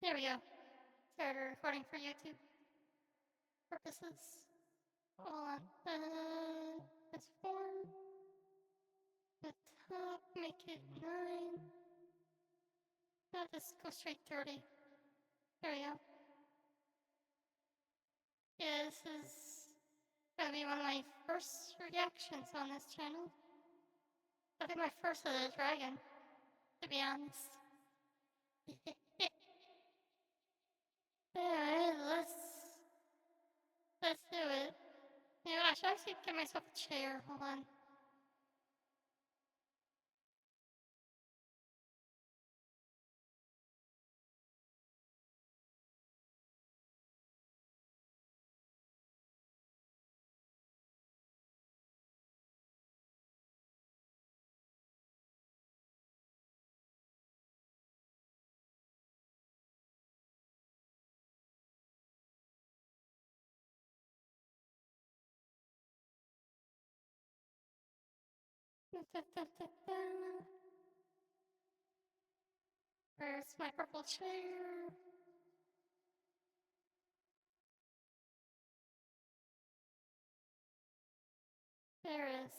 Here we go. Started recording for YouTube purposes. Hold on. Transform. The top, make it 9. Now just go straight 30. There we go. Yeah, this is gonna be one of my first reactions on this channel. I think my first of the dragon, to be honest. Alright, let's do it. You know, I should actually get myself a chair. Hold on. Where's my purple chair? There it is.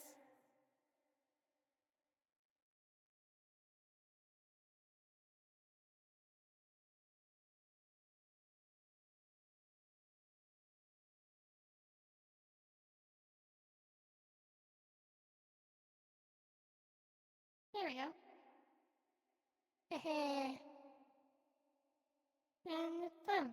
There we go. And it's done.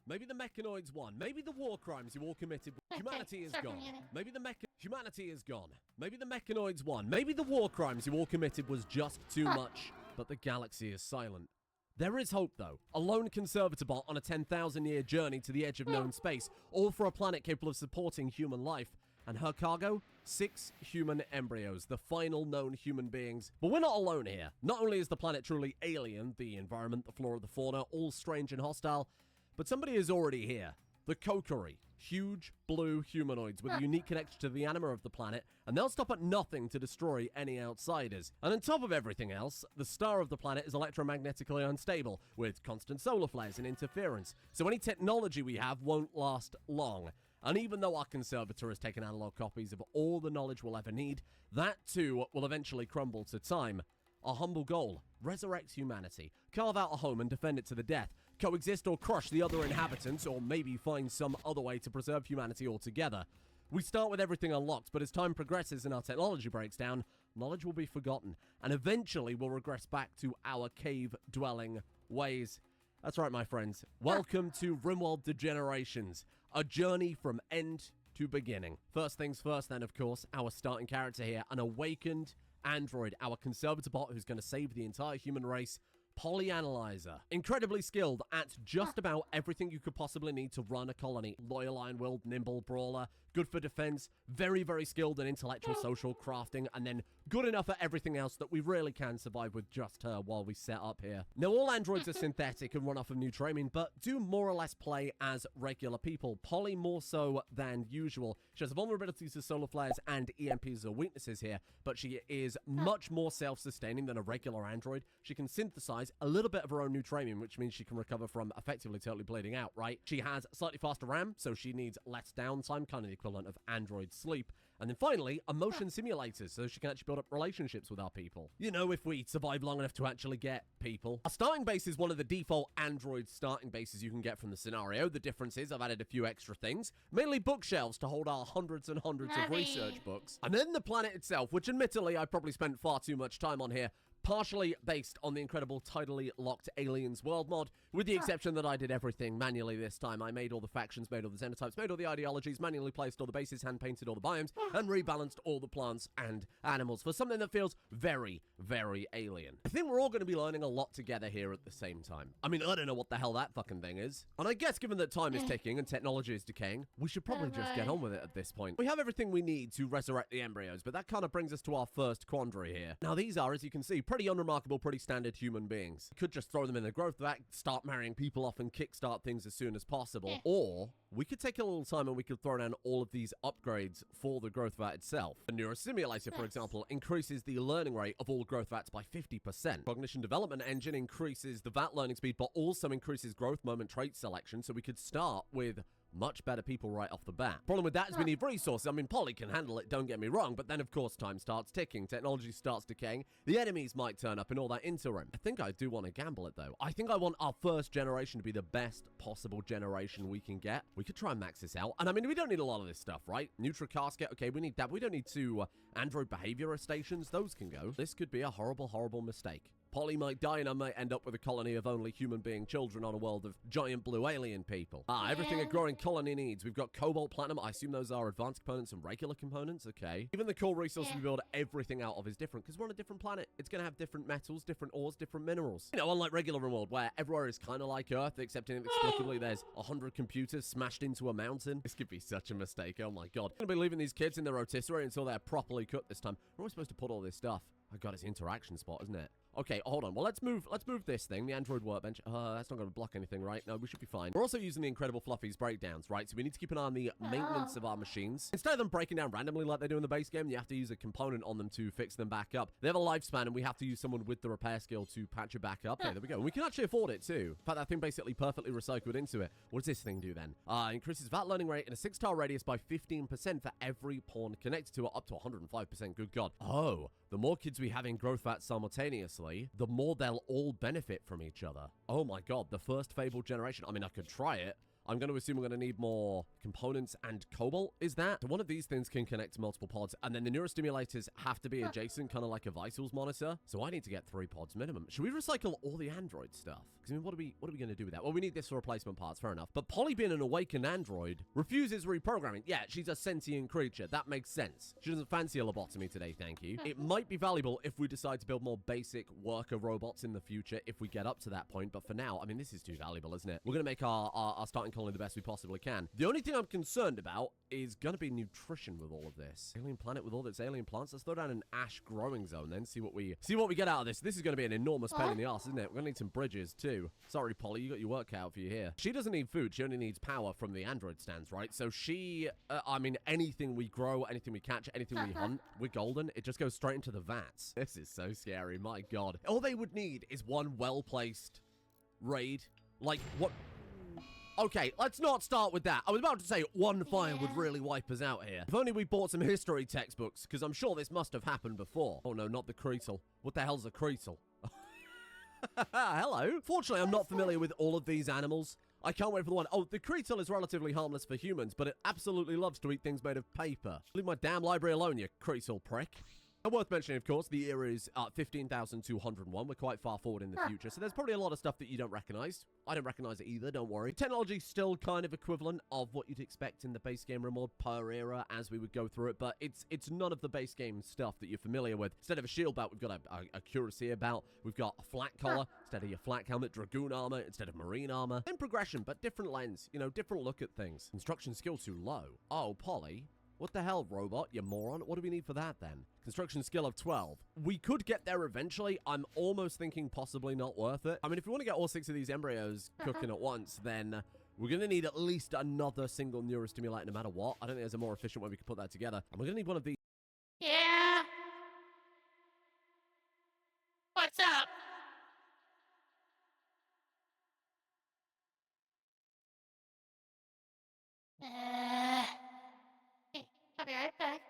Maybe the mechanoids won. Maybe the war crimes you all committed. Humanity is gone. Maybe humanity is gone. Maybe the mechanoids won. Maybe the war crimes you all committed was just too much. But the galaxy is silent. There is hope, though. A lone conservator bot on a 10,000-year journey to the edge of known space, all for a planet capable of supporting human life. And her cargo? 6 human embryos, the final known human beings. But we're not alone here. Not only is the planet truly alien, the environment, the flora, the fauna, all strange and hostile, but somebody is already here. The Kokiri. Huge, blue humanoids with a unique connection to the anima of the planet, and they'll stop at nothing to destroy any outsiders. And on top of everything else, the star of the planet is electromagnetically unstable, with constant solar flares and interference, so any technology we have won't last long. And even though our conservator has taken analog copies of all the knowledge we'll ever need, that too will eventually crumble to time. Our humble goal: resurrect humanity, carve out a home and defend it to the death, coexist or crush the other inhabitants, or maybe find some other way to preserve humanity altogether. We start with everything unlocked, but as time progresses and our technology breaks down, knowledge will be forgotten, and eventually we'll regress back to our cave-dwelling ways. That's right, my friends. Welcome to RimWorld Degenerations, a journey from end to beginning. First things first then, of course, our starting character here, an awakened android, our conservator bot who's going to save the entire human race, Polyanalyzer. Incredibly skilled at just about everything you could possibly need to run a colony. Loyal, iron-willed, nimble, brawler, good for defense, very, very skilled in intellectual, social, crafting, and then good enough at everything else that we really can survive with just her while we set up here. Now, all androids are synthetic and run off of Nutramium, but do more or less play as regular people. Polly more so than usual. She has vulnerabilities to solar flares and EMPs as weaknesses here, but she is much more self-sustaining than a regular android. She can synthesize a little bit of her own Nutramium, which means she can recover from effectively totally bleeding out, right? She has slightly faster RAM, so she needs less downtime, kind of the equivalent of android sleep. And then finally, emotion simulators, so she can actually build up relationships with our people. You know, if we survive long enough to actually get people. Our starting base is one of the default android starting bases you can get from the scenario. The difference is I've added a few extra things, mainly bookshelves to hold our hundreds and hundreds of research books. And then the planet itself, which admittedly I probably spent far too much time on here, partially based on the incredible tidally locked Aliens world mod, with the exception that I did everything manually this time. I made all the factions, made all the xenotypes, made all the ideologies, manually placed all the bases, hand-painted all the biomes, and rebalanced all the plants and animals for something that feels very, very alien. I think we're all going to be learning a lot together here at the same time. I mean, I don't know what the hell that fucking thing is. And I guess given that time is ticking and technology is decaying, we should probably just get on with it at this point. We have everything we need to resurrect the embryos, but that kind of brings us to our first quandary here. Now, these are, as you can see, pretty unremarkable, pretty standard human beings. We could just throw them in the growth vat, start marrying people off and kickstart things as soon as possible. Or we could take a little time and we could throw down all of these upgrades for the growth vat itself. The neurostimulator, for example, increases the learning rate of all growth vats by 50%. Cognition development engine increases the vat learning speed, but also increases growth moment trait selection, so we could start with much better people right off the bat. Problem with that is we need resources. I mean, Polly can handle it, don't get me wrong, but then of course time starts ticking, technology starts decaying, the enemies might turn up in all that interim. I think I do want to gamble it though. I think I want our first generation to be the best possible generation we can get. We could try and max this out. And I mean, we don't need a lot of this stuff, right? Neutral casket, okay, we need that. We don't need two android behavior stations. Those can go. This could be a horrible, horrible mistake. Polly might die and I might end up with a colony of only human being children on a world of giant blue alien people. Everything a growing colony needs. We've got cobalt, platinum. I assume those are advanced components and regular components. Okay. Even the core resource we build everything out of is different because we're on a different planet. It's going to have different metals, different ores, different minerals. You know, unlike regular world where everywhere is kind of like Earth, except inexplicably there's 100 computers smashed into a mountain. This could be such a mistake. Oh my God. I'm going to be leaving these kids in the rotisserie until they're properly cooked this time. Where are we supposed to put all this stuff? Oh God, it's interaction spot, isn't it? Okay, hold on. Well, let's move this thing, the Android workbench. That's not going to block anything, right? No, we should be fine. We're also using the Incredible Fluffy's breakdowns, right? So we need to keep an eye on the maintenance of our machines. Instead of them breaking down randomly like they do in the base game, you have to use a component on them to fix them back up. They have a lifespan, and we have to use someone with the repair skill to patch it back up. Okay, there we go. And we can actually afford it, too. In fact, that thing basically perfectly recycled into it. What does this thing do, then? Increases VAT learning rate in a 6-star radius by 15% for every pawn connected to it, up to 105%. Good God. Oh, the more kids we have in growth VAT simultaneously, the more they'll all benefit from each other. Oh my God, the first fabled generation. I mean, I could try it. I'm going to assume we're going to need more components and cobalt. Is that? So one of these things can connect to multiple pods, and then the neurostimulators have to be adjacent, kind of like a vitals monitor. So I need to get 3 pods minimum. Should we recycle all the Android stuff? Because I mean, what are we going to do with that? Well, we need this for replacement parts, fair enough. But Polly being an awakened android refuses reprogramming. Yeah, she's a sentient creature. That makes sense. She doesn't fancy a lobotomy today, thank you. It might be valuable if we decide to build more basic worker robots in the future if we get up to that point. But for now, I mean, this is too valuable, isn't it? We're going to make our starting colony the best we possibly can. The only thing I'm concerned about is going to be nutrition with all of this. Alien planet with all its alien plants. Let's throw down an ash growing zone then, see what we get out of this. This is going to be an enormous pain in the ass, isn't it? We're going to need some bridges too. Sorry, Polly, you got your work cut out for you here. She doesn't need food. She only needs power from the android stands, right? So she, I mean, anything we grow, anything we catch, anything we hunt, we're golden. It just goes straight into the vats. This is so scary. My God. All they would need is one well-placed raid. Like, what? Okay, let's not start with that. I was about to say one fire would really wipe us out here. If only we bought some history textbooks, because I'm sure this must have happened before. Oh no, not the creasel. What the hell's a creasel? Hello. Fortunately, I'm not familiar with all of these animals. I can't wait for the one. Oh, the creasel is relatively harmless for humans, but it absolutely loves to eat things made of paper. Leave my damn library alone, you creasel prick. And worth mentioning, of course, the era is 15,201. We're quite far forward in the future, so there's probably a lot of stuff that you don't recognize. I don't recognize it either, don't worry. Technology's still kind of equivalent of what you'd expect in the base game remod per era as we would go through it, but it's none of the base game stuff that you're familiar with. Instead of a shield belt, we've got a cuirassier belt. We've got a flat collar instead of your flat helmet, dragoon armor instead of marine armor. Same progression, but different lens, you know, different look at things. Construction skill too low. Oh, Polly. What the hell, robot, you moron? What do we need for that, then? Construction skill of 12. We could get there eventually. I'm almost thinking possibly not worth it. I mean, if we want to get all 6 of these embryos cooking at once, then we're going to need at least another single neurostimulator no matter what. I don't think there's a more efficient way we could put that together. And we're going to need one of these. Yeah. What's up? I'll be right back.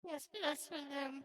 Yes, that's for them.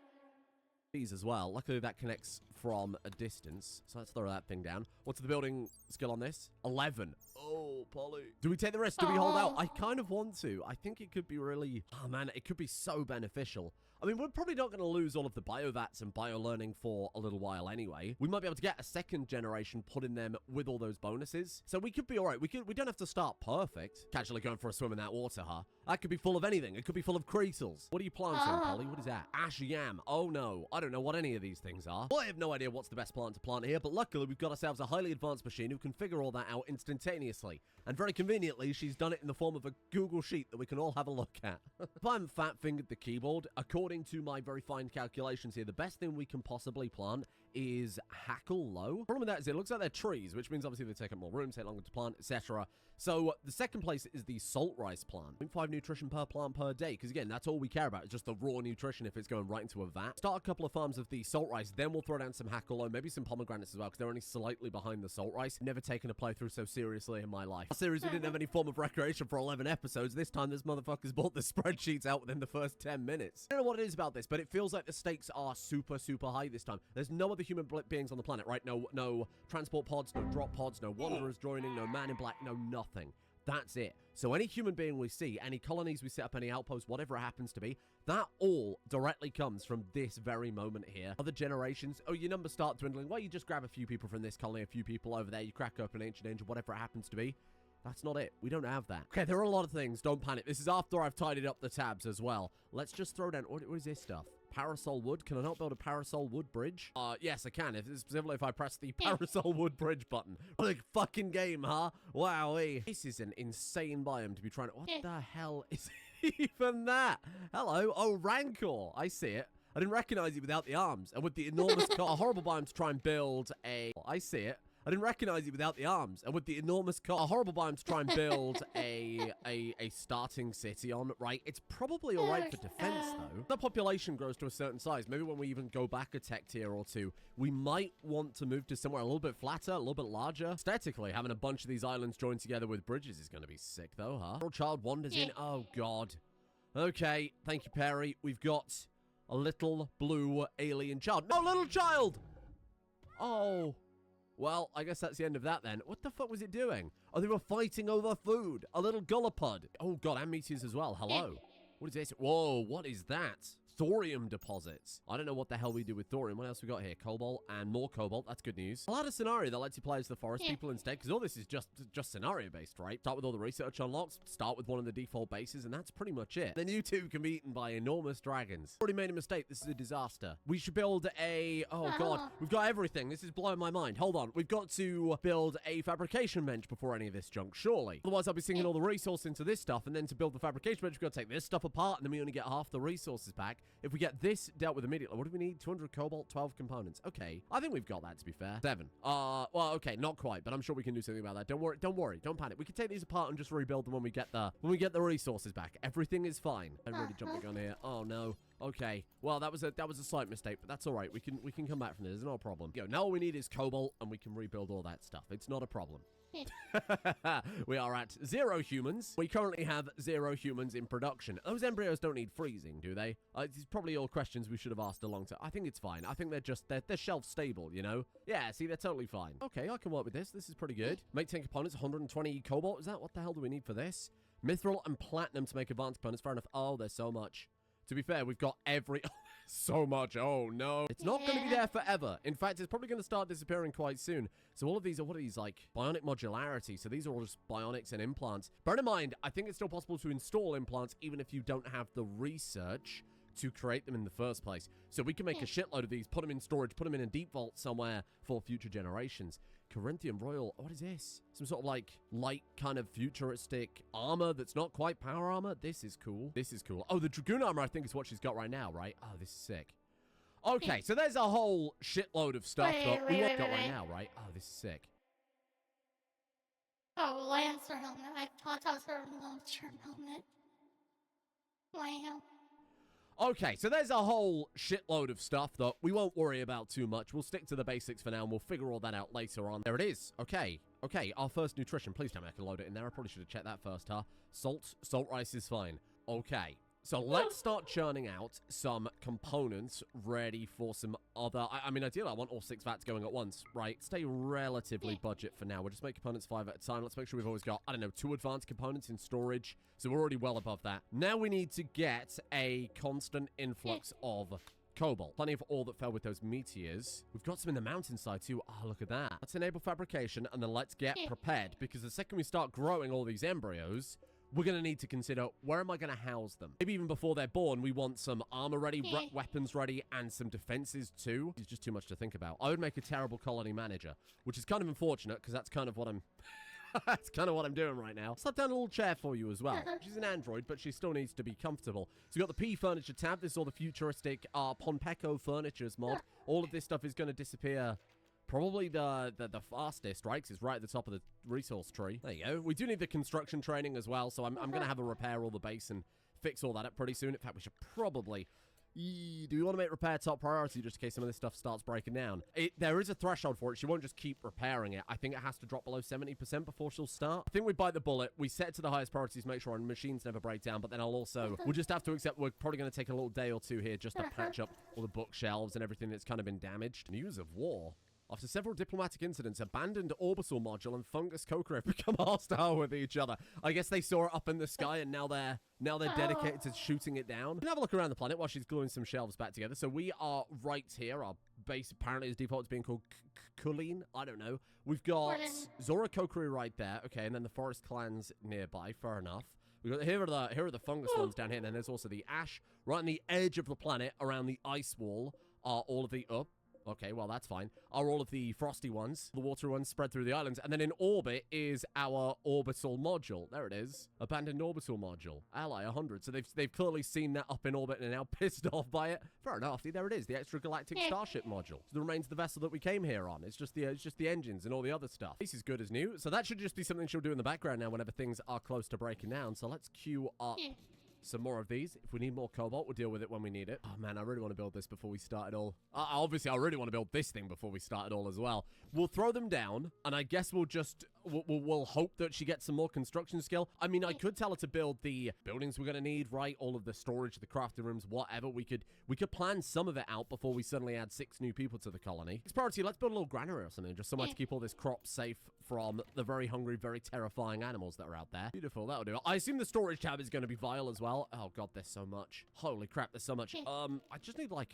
These as well. Luckily, that connects from a distance. So let's throw that thing down. What's the building skill on this? 11. Oh, Polly. Do we take the risk? Do we hold out? I kind of want to. I think it could be really... Oh, man, it could be so beneficial. I mean, we're probably not going to lose all of the biovats and bio-learning for a little while anyway. We might be able to get a second generation put in them with all those bonuses. So we could be all right. We don't have to start perfect. Casually going for a swim in that water, huh? That could be full of anything. It could be full of creasels. What are you planting, Polly? What is that? Ash yam. Oh, no. I don't know what any of these things are. Well, I have no idea what's the best plant to plant here, but luckily we've got ourselves a highly advanced machine who can figure all that out instantaneously. And very conveniently, she's done it in the form of a Google Sheet that we can all have a look at. If I'm fat-fingered the keyboard, according to my very fine calculations here, the best thing we can possibly plant is hackle low. The problem with that is it looks like they're trees, which means obviously they take up more room, take longer to plant, etc. So the second place is the salt rice plant. 0.5 nutrition per plant per day, because again, that's all we care about. It's just the raw nutrition if it's going right into a vat. Start a couple of farms of the salt rice, then we'll throw down some hackle low, maybe some pomegranates as well, because they're only slightly behind the salt rice. Never taken a playthrough so seriously in my life. Last series, we didn't have any form of recreation for 11 episodes. This time, this motherfucker's bought the spreadsheets out within the first 10 minutes. I don't know what it is about this, but it feels like the stakes are super, super high this time. There's no other human beings on the planet, right? No transport pods, no drop pods, no wanderers joining, no man in black, no nothing. That's it. So any human being we see, any colonies we set up, any outposts, whatever it happens to be, that all directly comes from this very moment here. Other generations, oh, your numbers start dwindling. Well, you just grab a few people from this colony, a few people over there, you crack up an ancient angel, whatever it happens to be. That's not it. We don't have that. Okay, there are a lot of things. Don't panic. This is after I've tidied up the tabs as well. Let's just throw down... What is this stuff? Parasol wood? Can I not build a parasol wood bridge? Yes, I can. Specifically if I press the parasol wood bridge button. What a fucking game, huh? Wowee. This is an insane biome to be trying to... What the hell is even that? Hello. Oh, Rancor. I see it. I didn't recognize it without the arms. And with the enormous... A horrible biome to try and build a... I see it. I didn't recognize it without the arms, and with the enormous a horrible biome to try and build a starting city on, right? It's probably all right for defense, though. The population grows to a certain size. Maybe when we even go back a tech tier or two, we might want to move to somewhere a little bit flatter, a little bit larger. Aesthetically, having a bunch of these islands joined together with bridges is going to be sick, though, huh? Little child wanders in. Oh, God. Okay, thank you, Perry. We've got a little blue alien child. No, little child! Oh... Well, I guess that's the end of that then. What the fuck was it doing? Oh, they were fighting over food. A little gullipud. Oh, God, and meteors as well. Hello. What is this? Whoa, what is that? Thorium deposits. I don't know what the hell we do with thorium. What else we got here? Cobalt and more cobalt. That's good news. I'll add a scenario that lets you play as the forest people instead, because all this is just scenario-based, right? Start with all the research unlocks, start with one of the default bases, and that's pretty much it. Then you two can be eaten by enormous dragons. Already made a mistake. This is a disaster. We should build a... Oh, God. We've got everything. This is blowing my mind. Hold on. We've got to build a fabrication bench before any of this junk, surely. Otherwise, I'll be sinking all the resources into this stuff, and then to build the fabrication bench, we've got to take this stuff apart, and then we only get half the resources back. If we get this dealt with immediately, what do we need? 200 cobalt, 12 components. Okay, I think we've got that, to be fair. 7. Well, okay, not quite, but I'm sure we can do something about that. Don't worry, don't panic. We can take these apart and just rebuild them when we get the resources back. Everything is fine. I really jumped the gun here. Oh no. Okay. Well, that was a slight mistake, but that's all right. We can come back from this. There's no problem. Now all we need is cobalt, and we can rebuild all that stuff. It's not a problem. We are at 0 humans. We currently have 0 humans in production. Those embryos don't need freezing, do they? It's probably all questions we should have asked a long time. I think it's fine. I think they're shelf stable, you know? Yeah, see, they're totally fine. Okay, I can work with this. This is pretty good. Make 10 components, 120 cobalt. Is that what the hell do we need for this? Mithril and platinum to make advanced components. Fair enough. Oh, there's so much. To be fair, we've got every... so much. Oh, no. It's not going to be there forever. In fact, it's probably going to start disappearing quite soon. So all of these are, what are these, like, bionic modularity? So these are all just bionics and implants. Bear in mind, I think it's still possible to install implants even if you don't have the research to create them in the first place. So we can make a shitload of these, put them in storage, put them in a deep vault somewhere for future generations. Corinthian Royal, what is this? Some sort of like light kind of futuristic armor that's not quite power armor. This is cool. This is cool. Oh, the Dragoon armor I think is what she's got right now, right? Oh, this is sick. Okay, so there's a whole shitload of stuff that we got right now, right? Oh, this is sick. Oh, Lancer helmet. I thought that was her launcher helmet. Wow. Okay, so there's a whole shitload of stuff that we won't worry about too much. We'll stick to the basics for now, and we'll figure all that out later on. There it is. Okay. Okay, our first nutrition. Please tell me I can load it in there. I probably should have checked that first, huh? Salt rice is fine. Okay. So let's start churning out some components ready for some other... I mean, ideally, I want all 6 vats going at once, right? Stay relatively budget for now. We'll just make components 5 at a time. Let's make sure we've always got, I don't know, 2 advanced components in storage. So we're already well above that. Now we need to get a constant influx of cobalt. Plenty of ore that fell with those meteors. We've got some in the mountainside too. Oh, look at that. Let's enable fabrication and then let's get prepared, because the second we start growing all these embryos, we're going to need to consider, where am I going to house them? Maybe even before they're born, we want some armor ready, weapons ready, and some defenses too. It's just too much to think about. I would make a terrible colony manager, which is kind of unfortunate, because that's kind of what I'm... That's kind of what I'm doing right now. Slap down a little chair for you as well. She's an android, but she still needs to be comfortable. So we've got the P furniture tab. This is all the futuristic Ponpeco furnitures mod. All of this stuff is going to disappear probably the fastest, right? 'Cause it's right at the top of the resource tree. There you go. We do need the construction training as well, so I'm going to have a repair all the base and fix all that up pretty soon. In fact, we should probably... Do we want to make repair top priority just in case some of this stuff starts breaking down? There is a threshold for it. She won't just keep repairing it. I think it has to drop below 70% before she'll start. I think we bite the bullet. We set it to the highest priorities, make sure our machines never break down, but then we'll just have to accept we're probably going to take a little day or two here just to patch up all the bookshelves and everything that's kind of been damaged. News of war. After several diplomatic incidents, abandoned orbital module and fungus Kokra have become hostile with each other. I guess they saw it up in the sky and now they're dedicated to shooting it down. We can have a look around the planet while she's gluing some shelves back together. So we are right here. Our base apparently is default to being called Kulin. I don't know. We've got Zora Kokri right there. Okay, and then the forest clans nearby. Fair enough. We got here are the fungus ones down here, and then there's also the ash right on the edge of the planet around the ice wall. Are all of the Okay, well, that's fine. Are all of the frosty ones, the water ones spread through the islands. And then in orbit is our orbital module. There it is. Abandoned orbital module. Ally 100. So they've clearly seen that up in orbit and are now pissed off by it. Fair enough. See, there it is. The extragalactic starship module. So the remains of the vessel that we came here on. It's just the engines and all the other stuff. This is good as new. So that should just be something she'll do in the background now whenever things are close to breaking down. So let's queue up some more of these. If we need more cobalt, we'll deal with it when we need it. Oh, man, I really want to build this before we start it all. Obviously, I really want to build this thing before we start it all as well. We'll throw them down, and I guess we'll just... We'll hope that she gets some more construction skill. I mean, I could tell her to build the buildings we're going to need, right? All of the storage, the crafting rooms, whatever. We could plan some of it out before we suddenly add 6 new people to the colony. Next priority, let's build a little granary or something, just somewhere to keep all this crop safe from the very hungry, very terrifying animals that are out there. Beautiful, that'll do. I assume the storage tab is going to be vile as well. Oh, God, there's so much. Holy crap, there's so much. I just need, like,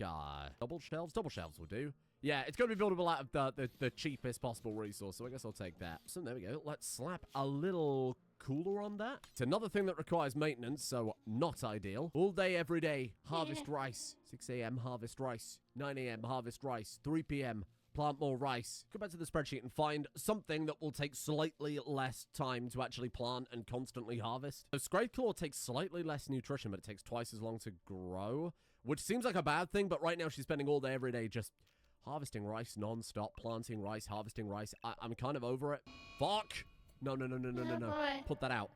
double shelves. Double shelves will do. Yeah, it's going to be buildable out of the cheapest possible resource, so I guess I'll take that. So there we go. Let's slap a little cooler on that. It's another thing that requires maintenance, so not ideal. All day, every day, harvest rice. 6 a.m., harvest rice. 9 a.m., harvest rice. 3 p.m., plant more rice. Go back to the spreadsheet and find something that will take slightly less time to actually plant and constantly harvest. So Scrade Claw takes slightly less nutrition, but it takes twice as long to grow, which seems like a bad thing, but right now she's spending all day, every day just... harvesting rice non-stop, planting rice, harvesting rice. I'm kind of over it. Fuck! No. Put that out.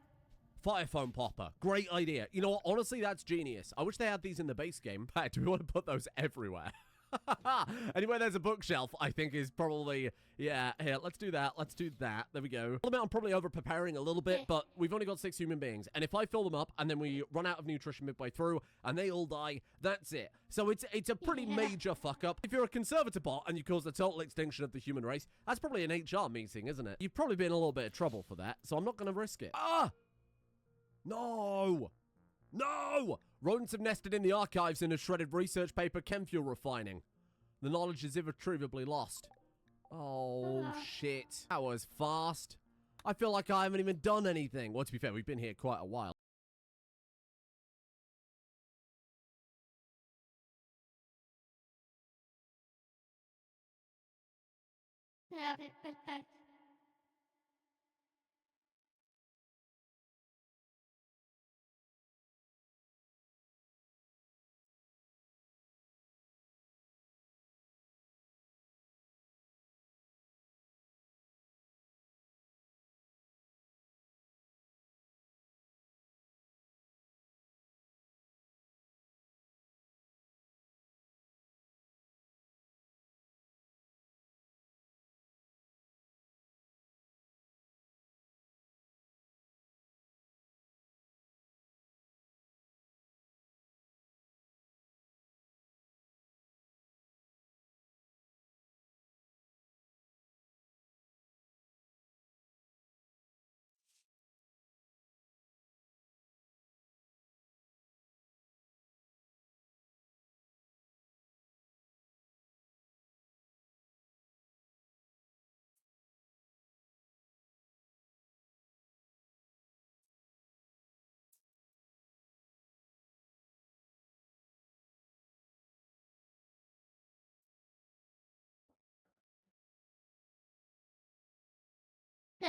Fire foam popper. Great idea. You know what? Honestly, that's genius. I wish they had these in the base game. In fact, do we want to put those everywhere? Anyway, there's a bookshelf, I think is probably... Yeah, here, let's do that. Let's do that. There we go. I'm probably over-preparing a little bit, but we've only got 6 human beings. And if I fill them up, and then we run out of nutrition midway through, and they all die, that's it. So it's a pretty major fuck-up. If you're a conservative bot, and you cause the total extinction of the human race, that's probably an HR meeting, isn't it? You've probably been in a little bit of trouble for that, so I'm not going to risk it. Ah! No! No! Rodents have nested in the archives in a shredded research paper, chem fuel refining. The knowledge is irretrievably lost. Oh, shit. That was fast. I feel like I haven't even done anything. Well, to be fair, we've been here quite a while. Yeah, but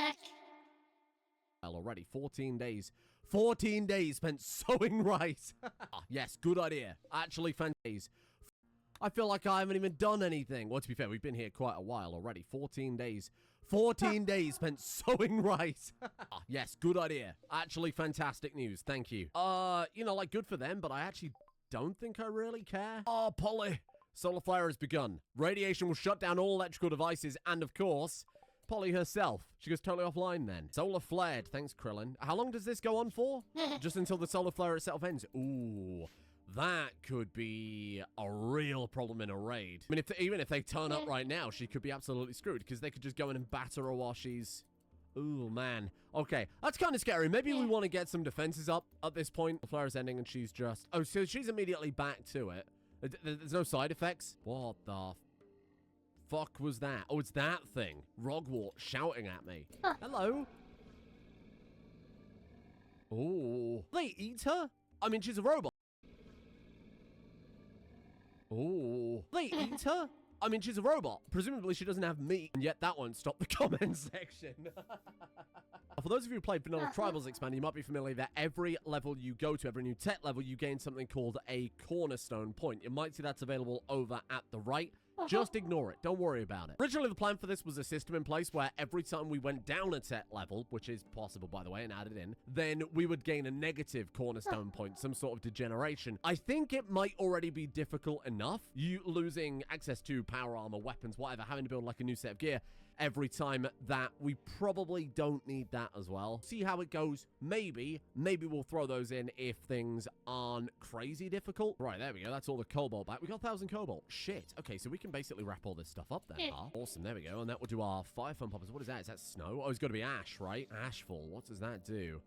neck. Already 14 days. 14 days spent sowing rice. Yes, good idea. Actually, fantastic. I feel like I haven't even done anything. Well, to be fair, we've been here quite a while already. 14 days. 14 days spent sowing rice. Yes, good idea. Actually, fantastic news. Thank you. You know, like, good for them, but I actually don't think I really care. Oh, Polly. Solar flare has begun. Radiation will shut down all electrical devices, and of course, Polly herself. She goes totally offline then. Solar flared. Thanks, Krillin. How long does this go on for? Just until the solar flare itself ends. Ooh. That could be a real problem in a raid. I mean, even if they turn up right now, she could be absolutely screwed because they could just go in and batter her while she's... Ooh, man. Okay, that's kind of scary. Maybe we want to get some defenses up at this point. The flare is ending and she's just... Oh, so she's immediately back to it. There's no side effects? What the fuck was that? Oh, it's that thing. Rogwart shouting at me. Hello? Oh. They eat her? I mean, she's a robot. Oh. They eat her? I mean, she's a robot. Presumably, she doesn't have meat, and yet that won't stop the comment section. For those of you who played Vanilla Tribals Expanded, you might be familiar that every level you go to, every new tech level, you gain something called a cornerstone point. You might see that's available over at the right. Just ignore it. Don't worry about it. Originally, the plan for this was a system in place where every time we went down a tech level, which is possible, by the way, and added in, then we would gain a negative cornerstone point, some sort of degeneration. I think it might already be difficult enough, you losing access to power armor, weapons, whatever, having to build like a new set of gear every time, that we probably don't need that as well. See how it goes. Maybe we'll throw those in if things aren't crazy difficult. Right, there we go. That's all the cobalt back. We got 1,000 cobalt. Shit. Okay, so we can basically wrap all this stuff up then. Awesome. There we go. And that will do our fire foam poppers. What is that? Is that snow? Oh, it's got to be ash, right? Ashfall. What does that do?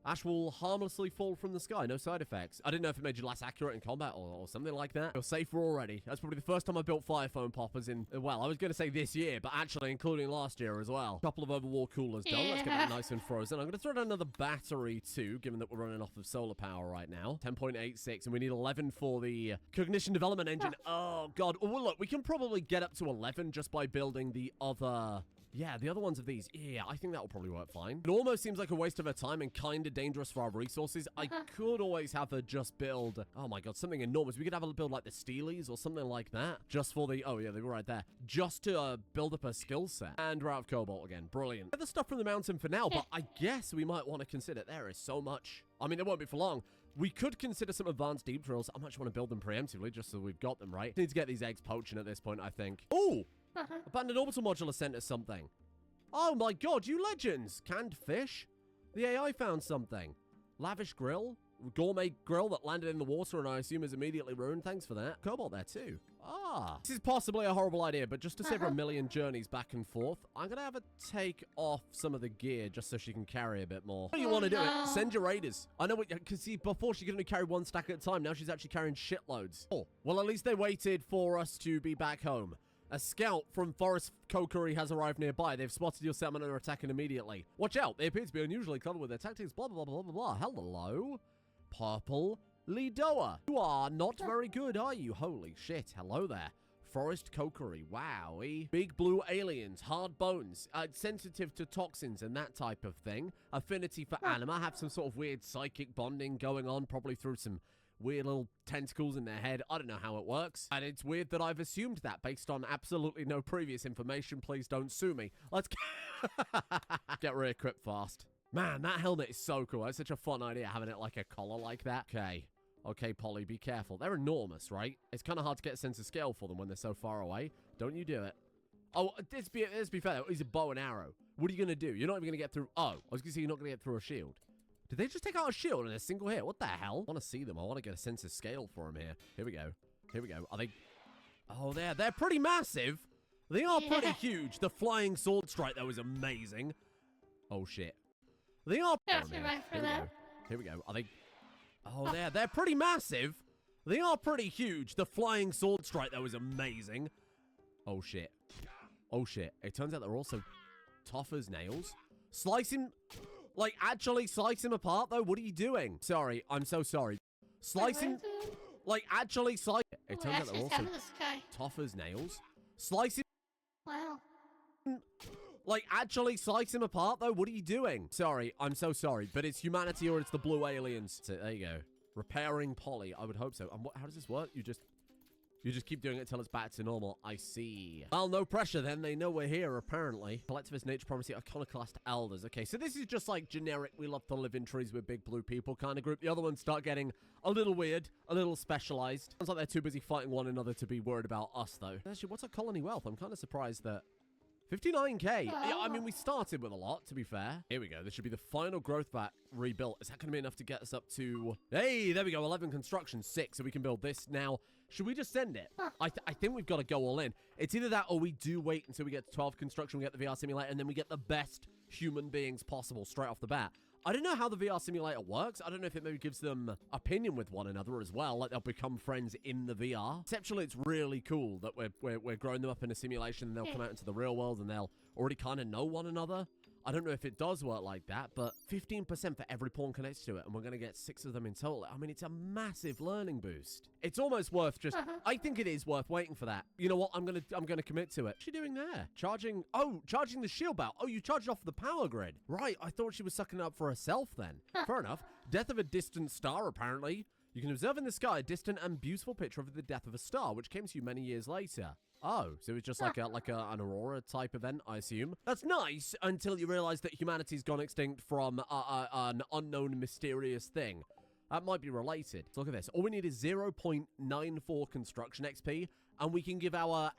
Ash will harmlessly fall from the sky, no side effects. I didn't know if it made you less accurate in combat or something like that. You're safer already. That's probably the first time I built fire foam poppers in, well, I was going to say this year, but actually including last year as well. Couple of overwall coolers done. Let's get that nice and frozen. I'm going to throw down another battery too, given that we're running off of solar power right now. 10.86, and we need 11 for the cognition development engine. Oh, God. Oh, well, look, we can probably get up to 11 just by building the other... Yeah, the other ones of these. Yeah, I think that will probably work fine. It almost seems like a waste of her time and kind of dangerous for our resources. I could always have her just build, oh my God, something enormous. We could have her build like the Steelies or something like that. Just for the, oh yeah, they were right there. Just to build up her skill set. And we're out of cobalt again. Brilliant. Get the stuff from the mountain for now, but I guess we might want to consider, there is so much. I mean, it won't be for long. We could consider some advanced deep drills. I much want to build them preemptively just so we've got them, right? Need to get these eggs poaching at this point, I think. Ooh! Abandoned orbital module sent us something. Oh my God, you legends! Canned fish? The AI found something. Lavish grill? Gourmet grill that landed in the water and I assume is immediately ruined. Thanks for that. Cobalt there too. Ah. This is possibly a horrible idea, but just to save her a million journeys back and forth, I'm gonna have her take off some of the gear just so she can carry a bit more. How do you want to do it? Send your raiders. I know what, because see, before she could only carry one stack at a time, now she's actually carrying shitloads. Oh, well, at least they waited for us to be back home. A scout from Forest Kokery has arrived nearby. They've spotted your settlement and are attacking immediately. Watch out. They appear to be unusually clever with their tactics. Blah, blah, blah, blah, blah. Hello. Purple Lidoa. You are not very good, are you? Holy shit. Hello there. Forest Kokery. Wowie. Big blue aliens. Hard bones. Sensitive to toxins and that type of thing. Affinity for anima. Have some sort of weird psychic bonding going on. Probably through some weird little tentacles in their head. I don't know how it works. And it's weird that I've assumed that based on absolutely no previous information. Please don't sue me. Let's get re-equipped fast. Man, that helmet is so cool. That's such a fun idea, having it like a collar like that. Okay, Polly, be careful. They're enormous, right? It's kind of hard to get a sense of scale for them when they're so far away. Don't you do it. Oh, let's be fair. He's a bow and arrow. What are you going to do? You're not even going to get through... Oh, I was going to say you're not going to get through a shield. Did they just take out a shield in a single hit? What the hell? I want to see them. I want to get a sense of scale for them here. Here we go. Here we go. Are they... Oh, they're pretty massive. They are pretty huge. The flying sword strike, though, is amazing. Oh, shit. They are... Here we go. Here we go. Are they... Oh, they're pretty massive. They are pretty huge. The flying sword strike, though, is amazing. Oh, shit. Oh, shit. It turns out they're also tough as nails. Slice him... Like, actually slice him apart, though? What are you doing? Sorry. I'm so sorry. Slice him... Like, actually slice... It turns out they're also tough as nails. Slice him... Wow. Like, actually slice him apart, though? What are you doing? Sorry, I'm so sorry, but it's humanity or it's the blue aliens. So, there you go. Repairing Polly. I would hope so. And how does this work? You just keep doing it until it's back to normal. I see. Well, no pressure then. They know we're here, apparently. Collectivist nature promising iconoclast elders. Okay, so this is just like generic, we love to live in trees with big blue people kind of group. The other ones start getting a little weird, a little specialized. Sounds like they're too busy fighting one another to be worried about us, though. Actually, what's our colony wealth? I'm kind of surprised that 59k. Yeah, I mean, we started with a lot, to be fair. Here we go. This should be the final growth vat rebuilt. Is that going to be enough to get us up to... Hey, there we go. 11 construction, 6. So we can build this now. Should we just send it? I think we've got to go all in. It's either that or we do wait until we get to 12 construction, we get the VR simulator, and then we get the best human beings possible straight off the bat. I don't know how the VR simulator works. I don't know if it maybe gives them opinion with one another as well, like they'll become friends in the VR. Conceptually, it's really cool that we're growing them up in a simulation and they'll come out into the real world and they'll already kind of know one another. I don't know if it does work like that, but 15% for every pawn connected to it, and we're going to get 6 of them in total. I mean, it's a massive learning boost. It's almost worth just... I think it is worth waiting for that. You know what? I'm gonna commit to it. What's she doing there? Charging the shield belt. Oh, you charged off the power grid. Right, I thought she was sucking it up for herself then. Fair enough. Death of a distant star, apparently. You can observe in the sky a distant and beautiful picture of the death of a star, which came to you many years later. Oh, so it's just like an aurora type event, I assume. That's nice until you realize that humanity's gone extinct from an unknown mysterious thing. That might be related. So look at this. All we need is 0.94 construction XP, and we can give our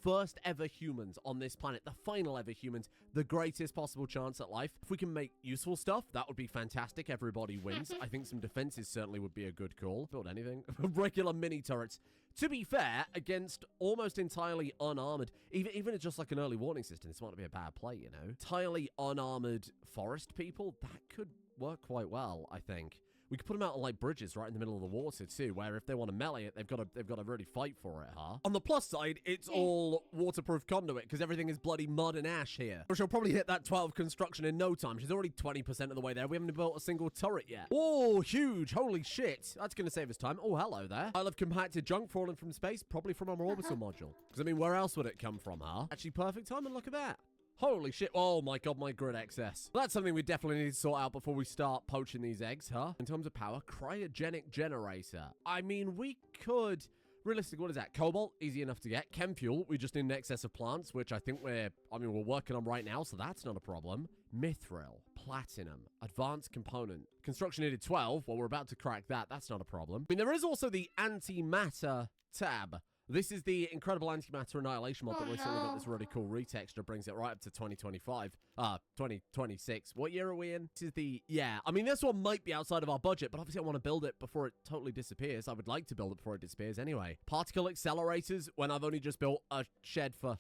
first ever humans on this planet, the final ever humans, the greatest possible chance at life. If we can make useful stuff, that would be fantastic. Everybody wins. I think some defenses certainly would be a good call. Build anything. Regular mini turrets. To be fair, against almost entirely unarmored, even just like an early warning system, this might be a bad play, you know. Entirely unarmored forest people, that could work quite well, I think. We could put them out on like bridges right in the middle of the water too, where if they want to melee it, they've got to really fight for it, huh? On the plus side, it's all waterproof conduit because everything is bloody mud and ash here. She'll probably hit that 12 construction in no time. She's already 20% of the way there. We haven't built a single turret yet. Oh, huge! Holy shit! That's gonna save us time. Oh, hello there. Pile of compacted junk falling from space, probably from our orbital module. Because I mean, where else would it come from, huh? Actually, perfect time, and look at that. Holy shit. Oh my god, my grid excess. Well, that's something we definitely need to sort out before we start poaching these eggs, huh? In terms of power, cryogenic generator. I mean, we could... Realistically, what is that? Cobalt, easy enough to get. Chem fuel, we just need an excess of plants, which I think we're working on right now, so that's not a problem. Mithril, platinum, advanced component. Construction needed 12. Well, we're about to crack that. That's not a problem. I mean, there is also the antimatter tab. This is the incredible antimatter annihilation mod that recently got this really cool retexture, brings it right up to 2025. 2026. What year are we in? This is the... Yeah, I mean, this one might be outside of our budget, but obviously I want to build it before it totally disappears. I would like to build it before it disappears anyway. Particle accelerators, when I've only just built a shed for...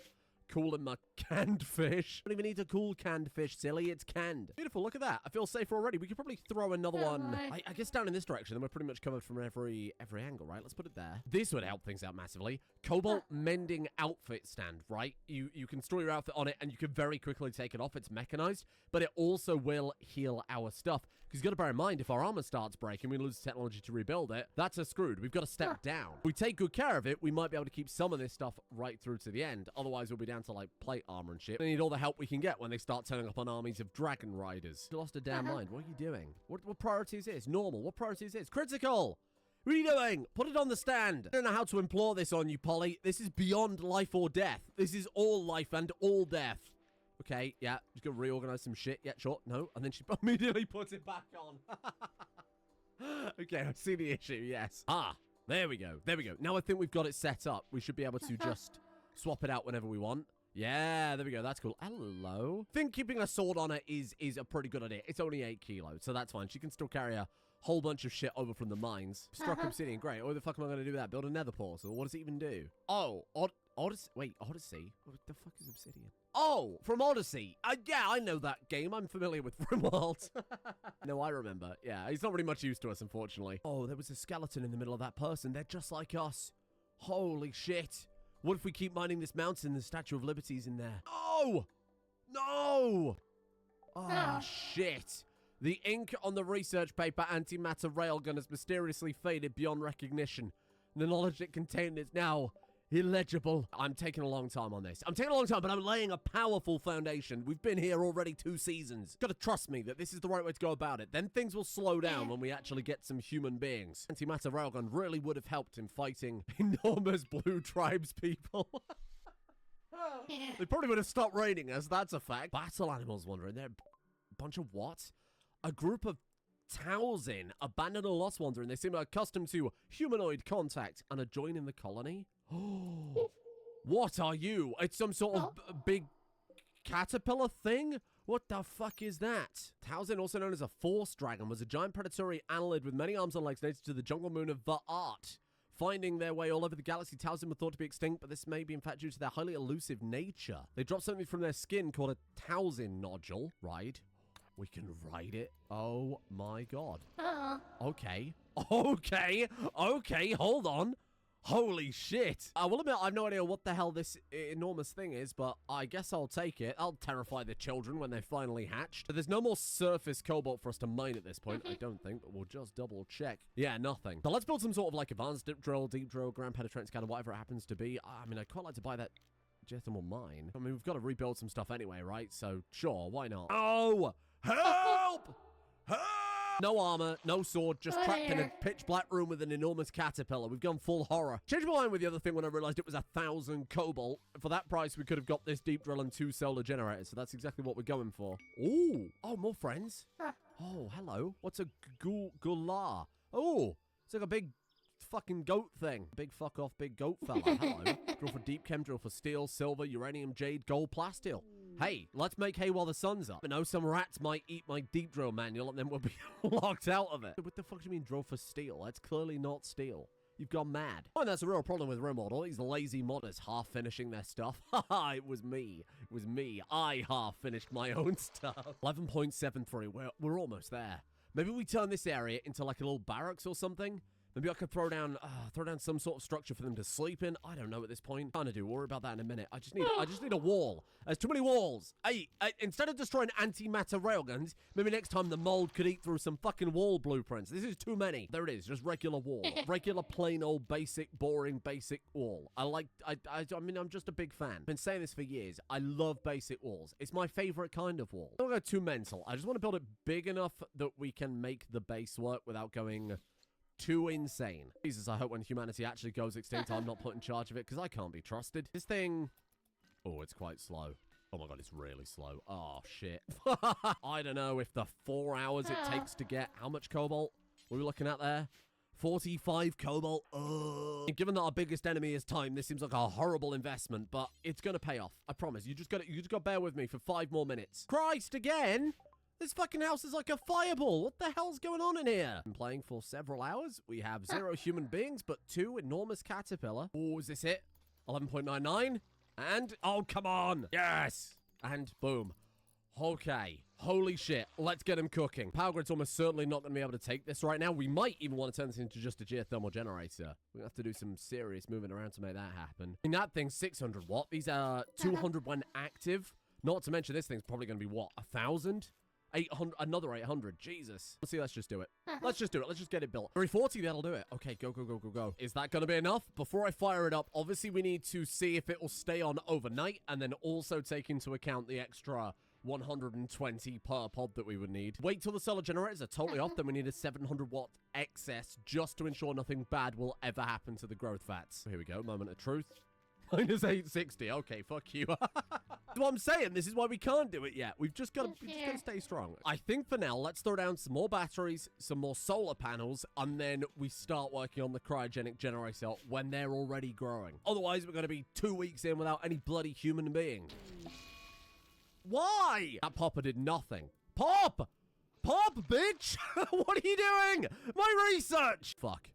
cooling my canned fish. Don't even need to cool canned fish, silly. It's canned. Beautiful. Look at that. I feel safer already. We could probably throw another one. I guess down in this direction. Then we're pretty much covered from every angle, right? Let's put it there. This would help things out massively. Cobalt mending outfit stand, right? You can store your outfit on it and you can very quickly take it off. It's mechanized, but it also will heal our stuff. Because you've got to bear in mind, if our armor starts breaking, we lose technology to rebuild it. That's us screwed. We've got to step down. If we take good care of it, we might be able to keep some of this stuff right through to the end. Otherwise, we'll be down to, like, plate armor and shit. We need all the help we can get when they start turning up on armies of dragon riders. You lost a damn mind. What are you doing? What priority is this? Normal. What priority is this? Critical! What are you doing? Put it on the stand. I don't know how to implore this on you, Polly. This is beyond life or death. This is all life and all death. Okay, yeah, just gonna reorganize some shit. Yeah, sure, no. And then she immediately puts it back on. Okay, I see the issue, yes. Ah, there we go. There we go. Now I think we've got it set up. We should be able to just swap it out whenever we want. Yeah, there we go. That's cool. Hello. I think keeping a sword on it is a pretty good idea. It's only 8 kilos, so that's fine. She can still carry a whole bunch of shit over from the mines. Struck obsidian, great. What the fuck am I going to do with that? Build a nether portal? What does it even do? Oh, Odyssey. Wait, Odyssey? What the fuck is obsidian? Oh, from Odyssey. Yeah, I know that game. I'm familiar with RimWorld. No, I remember. Yeah, he's not really much use to us, unfortunately. Oh, there was a skeleton in the middle of that person. They're just like us. Holy shit. What if we keep mining this mountain and the Statue of Liberty's in there? Oh! No! Oh, shit. The ink on the research paper antimatter railgun has mysteriously faded beyond recognition. The knowledge it contained is now illegible. I'm taking a long time on this. I'm taking a long time, but I'm laying a powerful foundation. We've been here already 2 seasons. Gotta trust me that this is the right way to go about it. Then things will slow down when we actually get some human beings. Antimatter railgun really would have helped in fighting enormous blue tribes people. They probably would have stopped raiding us, that's a fact. Battle animals wandering. They're a bunch of what? A group of Towsing, abandoned or lost wandering. They seem accustomed to humanoid contact and are joining the colony. What are you? It's some sort of big caterpillar thing? What the fuck is that? Towsing, also known as a force dragon, was a giant predatory annelid with many arms and legs native to the jungle moon of Va'at. Finding their way all over the galaxy, Towsing were thought to be extinct, but this may be in fact due to their highly elusive nature. They dropped something from their skin called a Towsing nodule, right? We can ride it. Oh my god. Okay. Okay. Okay, hold on. Holy shit. I will admit, I have no idea what the hell this enormous thing is, but I guess I'll take it. I'll terrify the children when they're finally hatched. But there's no more surface cobalt for us to mine at this point, I don't think, but we'll just double check. Yeah, nothing. So let's build some sort of like advanced deep drill, ground penetrating scanner, whatever it happens to be. I mean, I'd quite like to buy that geothermal mine. I mean, we've got to rebuild some stuff anyway, right? So sure, why not? Oh! Help! Help! No armor, no sword, just trapped in a pitch black room with an enormous caterpillar. We've gone full horror. Changed my mind with the other thing when I realized it was 1,000 cobalt. For that price, we could have got this deep drill and 2 solar generators, so that's exactly what we're going for. Ooh. Oh, more friends. Oh, hello. What's a gular? Oh, it's like a big fucking goat thing. Big fuck off big goat fella. Hello. Drill for deep chem, drill for steel, silver, uranium, jade, gold, plasteel. Hey, let's make hay while the sun's up. I know some rats might eat my deep drill manual and then we'll be locked out of it. What the fuck do you mean drill for steel? That's clearly not steel. You've gone mad. Oh, and that's a real problem with Rimworld. All these lazy modders half finishing their stuff. Haha, it was me. It was me. I half finished my own stuff. 11.73. We're almost there. Maybe we turn this area into like a little barracks or something. Maybe I could throw down some sort of structure for them to sleep in. I don't know at this point. Kind of do. Worry about that in a minute. I just need a wall. There's too many walls. Hey, instead of destroying antimatter railguns, maybe next time the mold could eat through some fucking wall blueprints. This is too many. There it is. Just regular wall. Regular, plain old, basic, boring, basic wall. I mean, I'm just a big fan. I've been saying this for years. I love basic walls. It's my favorite kind of wall. I don't go too mental. I just want to build it big enough that we can make the base work without going too insane. Jesus, I hope when humanity actually goes extinct, I'm not put in charge of it, because I can't be trusted. This thing... Oh, it's quite slow. Oh my god, it's really slow. Oh, shit. I don't know if the 4 hours it takes to get... How much cobalt were we looking at there? 45 cobalt. Given that our biggest enemy is time, this seems like a horrible investment, but it's gonna pay off. I promise. You just gotta bear with me for 5 more minutes. Christ, again? This fucking house is like a fireball. What the hell's going on in here? Been playing for several hours. We have 0 human beings, but 2 enormous caterpillar. Oh, is this it? 11.99. And, oh, come on. Yes. And boom. Okay. Holy shit. Let's get him cooking. Power grid's almost certainly not going to be able to take this right now. We might even want to turn this into just a geothermal generator. We're going to have to do some serious moving around to make that happen. I mean, that thing's 600 watt. These are 200 when active. Not to mention this thing's probably going to be, what, 1,000? 800, another 800. Jesus. Let's see, let's just do it. Let's just do it. Let's just get it built. 340, that'll do it. Okay, go, go, go, go, go. Is that going to be enough? Before I fire it up, obviously we need to see if it will stay on overnight and then also take into account the extra 120 per pod that we would need. Wait till the solar generators are totally off, then we need a 700 watt excess just to ensure nothing bad will ever happen to the growth vats. Here we go. Moment of truth. Minus 860. Okay, fuck you. That's what I'm saying. This is why we can't do it yet. We've just got to stay strong. I think for now, let's throw down some more batteries, some more solar panels, and then we start working on the cryogenic generator when they're already growing. Otherwise, we're going to be 2 weeks in without any bloody human being. Why? That popper did nothing. Pop! Pop, bitch! What are you doing? My research! Fuck.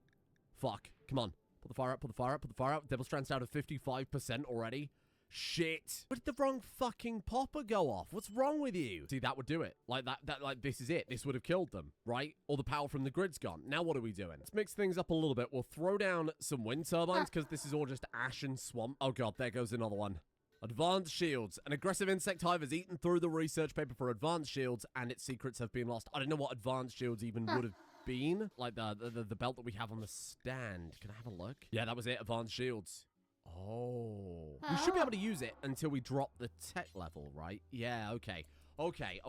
Fuck. Come on. Put the fire up, put the fire up, put the fire up. Devil Strand's down to 55% already. Shit. Where did the wrong fucking popper go off? What's wrong with you? See, that would do it. Like, like, this is it. This would have killed them, right? All the power from the grid's gone. Now what are we doing? Let's mix things up a little bit. We'll throw down some wind turbines, because this is all just ash and swamp. Oh, God, there goes another one. Advanced shields. An aggressive insect hive has eaten through the research paper for advanced shields, and its secrets have been lost. I don't know what advanced shields even would have been. Like the belt that we have on the stand. Can I have a look? Yeah, that was it. Advanced shields. Oh. We should be able to use it until we drop the tech level, right? Yeah, okay. Okay,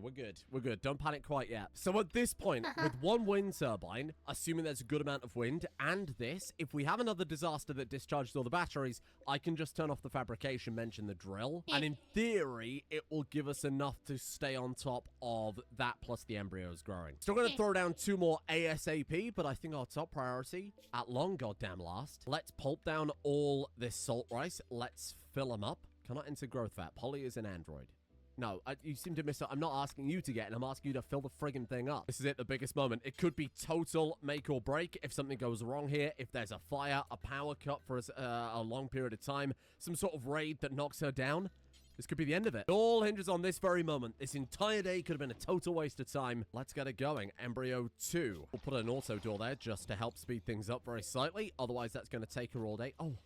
we're good. We're good. Don't panic quite yet. So at this point, with one wind turbine, assuming there's a good amount of wind, and this, if we have another disaster that discharges all the batteries, I can just turn off the fabrication, mention the drill, and in theory, it will give us enough to stay on top of that plus the embryos growing. Still going to throw down 2 more ASAP, but I think our top priority, at long goddamn last, let's pulp down all this salt rice. Let's fill them up. Cannot enter growth vat. Polly is an android. No, you seem to miss it. I'm not asking you to get it. I'm asking you to fill the friggin' thing up. This is it, the biggest moment. It could be total make or break if something goes wrong here. If there's a fire, a power cut for a long period of time, some sort of raid that knocks her down. This could be the end of it. It all hinges on this very moment. This entire day could have been a total waste of time. Let's get it going. Embryo 2. We'll put an auto door there just to help speed things up very slightly. Otherwise, that's going to take her all day. Oh,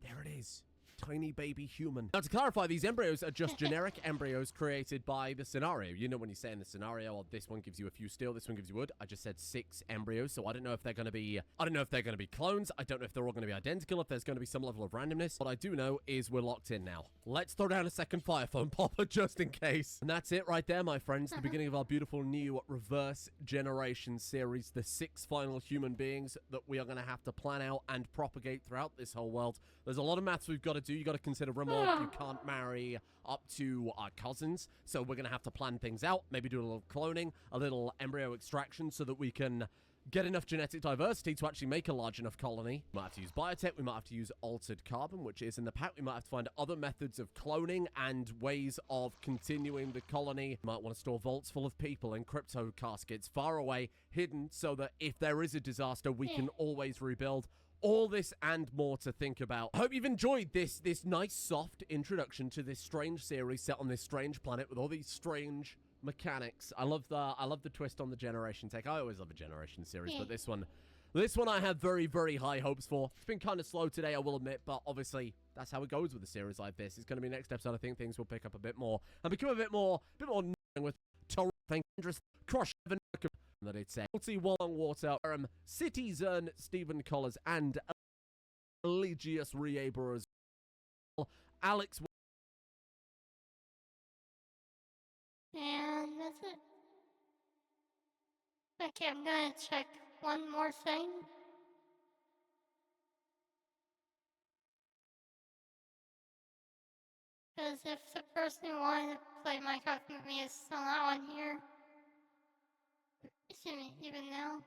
there it is. Tiny baby human. Now, to clarify, these embryos are just generic embryos created by the scenario. You know, when you say in the scenario, oh, this one gives you a few steel, this one gives you wood. I just said 6 embryos, so I don't know if they're going to be... I don't know if they're going to be clones. I don't know if they're all going to be identical, if there's going to be some level of randomness. What I do know is we're locked in now. Let's throw down a second fire phone popper just in case. And that's it right there, my friends. The beginning of our beautiful new reverse generation series. The 6 final human beings that we are going to have to plan out and propagate throughout this whole world. There's a lot of maths we've got to do. You got to consider remorse. You can't marry up to our cousins, so we're gonna have to plan things out. Maybe do a little cloning, a little embryo extraction, so that we can get enough genetic diversity to actually make a large enough colony. We might have to use biotech. We might have to use altered carbon, which is in the pack. We might have to find other methods of cloning and ways of continuing the colony. We might want to store vaults full of people in crypto caskets far away, hidden, so that if there is a disaster, we can always rebuild. All this and more to think about. I hope you've enjoyed this nice, soft introduction to this strange series set on this strange planet with all these strange mechanics. I love the twist on the generation tech. I always love a generation series, but this one I have very, very high hopes for. It's been kind of slow today, I will admit, but obviously that's how it goes with a series like this. It's going to be next episode. I think things will pick up a bit more and become a bit more with terrific, dangerous, crush that it's a multi-long water, Citizen Stephen Collars and Eligius Reaber as well. Alex. And that's it. Okay, I'm gonna check one more thing. Because if the person who wanted to play Minecraft with me is still not on here, excuse me, even now.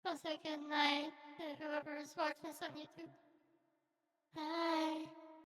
Also, good night to whoever is watching this on YouTube. Bye.